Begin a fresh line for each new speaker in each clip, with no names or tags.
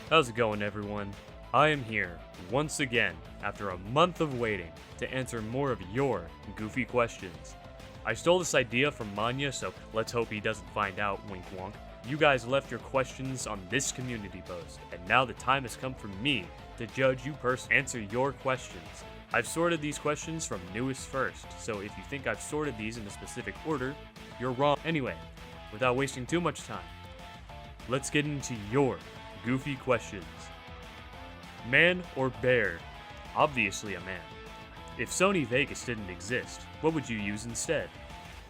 How's it going, everyone? I am here, once again, after a month of waiting, to answer more of your goofy questions. I stole this idea from Manya, so let's hope he doesn't find out, wink wonk. You guys left your questions on this community post, and now the time has come for me to judge you personally, answer your questions. I've sorted these questions from newest first, so if you think I've sorted these in a specific order, you're wrong. Anyway, without wasting too much time, let's get into your goofy questions. Man or bear? Obviously a man. If Sony Vegas didn't exist, what would you use instead?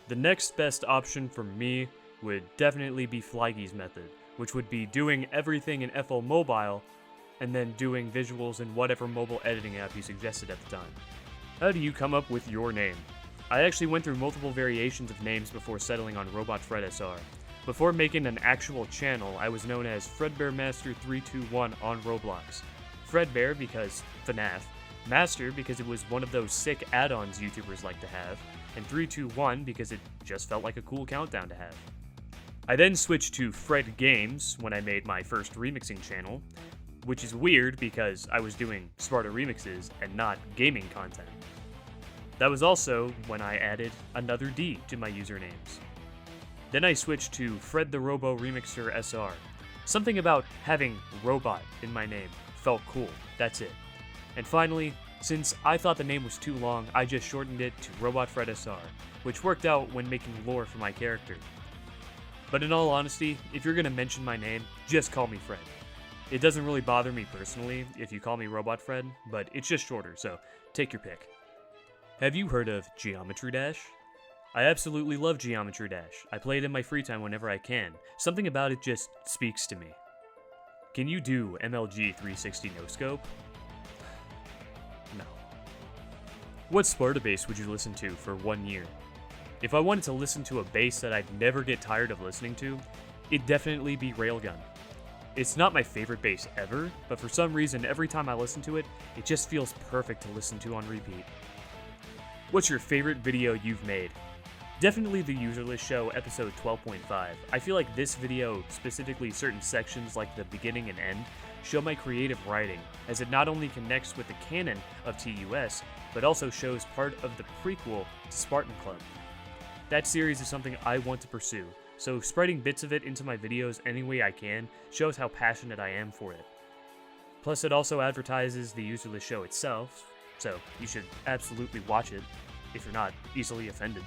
The next best option for me would definitely be Flygy's method, which would be doing everything in FL Mobile and then doing visuals in whatever mobile editing app you suggested at the time. How do you come up with your name? I actually went through multiple variations of names before settling on Robot Fred SR. Before making an actual channel, I was known as FredBearMaster321 on Roblox. Fredbear because FNAF, Master because it was one of those sick add-ons YouTubers like to have, and 321 because it just felt like a cool countdown to have. I then switched to Fred Games when I made my first remixing channel, which is weird because I was doing Sparta remixes and not gaming content. That was also when I added another D to my usernames. Then I switched to Fred the Robo Remixer SR. Something about having robot in my name felt cool, that's it. And finally, since I thought the name was too long, I just shortened it to Robot Fred SR, which worked out when making lore for my character. But in all honesty, if you're gonna mention my name, just call me Fred. It doesn't really bother me personally if you call me Robot Fred, but it's just shorter, so take your pick. Have you heard of Geometry Dash? I absolutely love Geometry Dash. I play it in my free time whenever I can. Something about it just speaks to me. Can you do MLG 360 no-scope? No. What Sparta bass would you listen to for 1 year? If I wanted to listen to a bass that I'd never get tired of listening to, it'd definitely be Railgun. It's not my favorite bass ever, but for some reason every time I listen to it, it just feels perfect to listen to on repeat. What's your favorite video you've made? Definitely the Userless show, episode 12.5. I feel like this video, specifically certain sections like the beginning and end, show my creative writing, as it not only connects with the canon of TUS, but also shows part of the prequel to Spartan Club. That series is something I want to pursue, so spreading bits of it into my videos any way I can shows how passionate I am for it. Plus it also advertises the Userless show itself, so you should absolutely watch it, if you're not easily offended.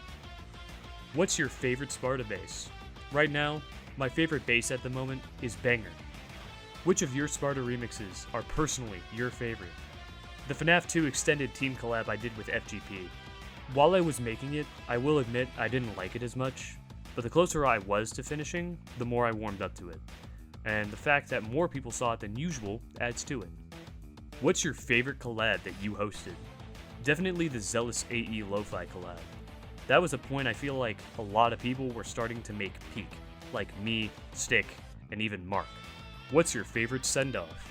What's your favorite Sparta bass? Right now, my favorite bass at the moment is Banger. Which of your Sparta remixes are personally your favorite? The FNAF 2 extended team collab I did with FGP. While I was making it, I will admit I didn't like it as much, but the closer I was to finishing, the more I warmed up to it. And the fact that more people saw it than usual adds to it. What's your favorite collab that you hosted? Definitely the Zealous AE Lo-Fi collab. That was a point I feel like a lot of people were starting to make peak, like me, Stick, and even Mark. What's your favorite send-off?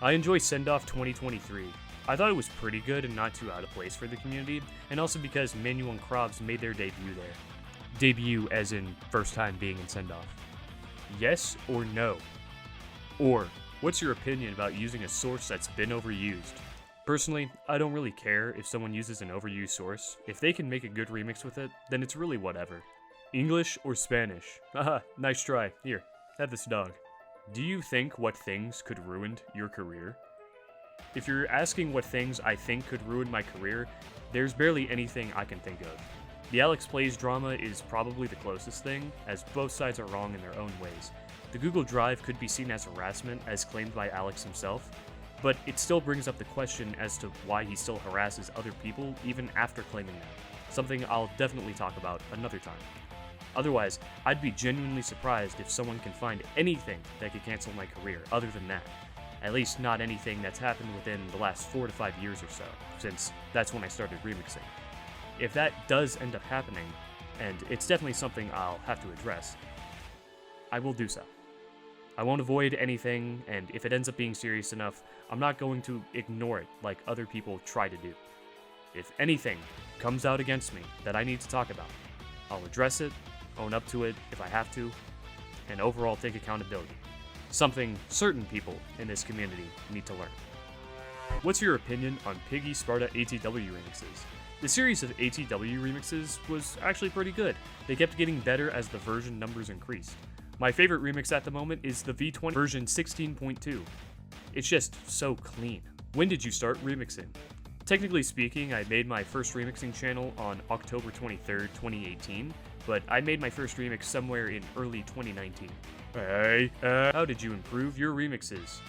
I enjoy Send-Off 2023. I thought it was pretty good and not too out of place for the community, and also because Manuel and Krobs made their debut there. Debut as in first time being in Send-Off. Yes or no? Or, what's your opinion about using a source that's been overused? Personally, I don't really care if someone uses an overused source. If they can make a good remix with it, then it's really whatever. English or Spanish? Haha, nice try. Here, have this dog. Do you think what things could ruin your career? If you're asking what things I think could ruin my career, there's barely anything I can think of. The Alex Plays drama is probably the closest thing, as both sides are wrong in their own ways. The Google Drive could be seen as harassment, as claimed by Alex himself, but it still brings up the question as to why he still harasses other people even after claiming that, something I'll definitely talk about another time. Otherwise, I'd be genuinely surprised if someone can find anything that could cancel my career other than that. At least not anything that's happened within the last 4 to 5 years or so, since that's when I started remixing. If that does end up happening, and it's definitely something I'll have to address, I will do so. I won't avoid anything, and if it ends up being serious enough, I'm not going to ignore it like other people try to do. If anything comes out against me that I need to talk about, I'll address it, own up to it if I have to, and overall take accountability. something certain people in this community need to learn. What's your opinion on Piggy Sparta ATW remixes? The series of ATW remixes was actually pretty good. They kept getting better as the version numbers increased. My favorite remix at the moment is the V20 version 16.2. It's just so clean. When did you start remixing? Technically speaking, I made my first remixing channel on October 23rd, 2018, but I made my first remix somewhere in early 2019. Hey, how did you improve your remixes?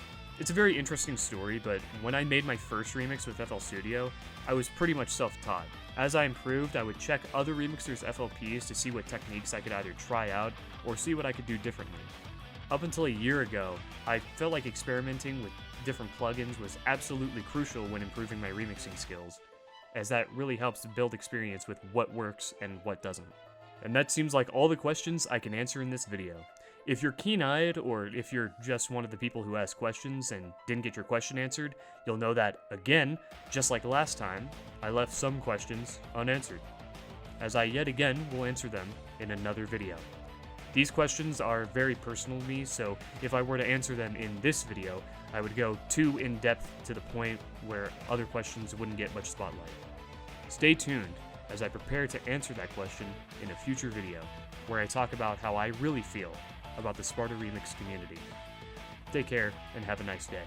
It's a very interesting story, but when I made my first remix with FL Studio, I was pretty much self-taught. As I improved, I would check other remixers' FLPs to see what techniques I could either try out or see what I could do differently. Up until a year ago, I felt like experimenting with different plugins was absolutely crucial when improving my remixing skills, as that really helps build experience with what works and what doesn't. And that seems like all the questions I can answer in this video. If you're keen-eyed, or if you're just one of the people who ask questions and didn't get your question answered, you'll know that, again, just like last time, I left some questions unanswered, as I yet again will answer them in another video. These questions are very personal to me, so if I were to answer them in this video, I would go too in-depth to the point where other questions wouldn't get much spotlight. Stay tuned as I prepare to answer that question in a future video, where I talk about how I really feel about the Sparta Remix community. Take care, and have a nice day.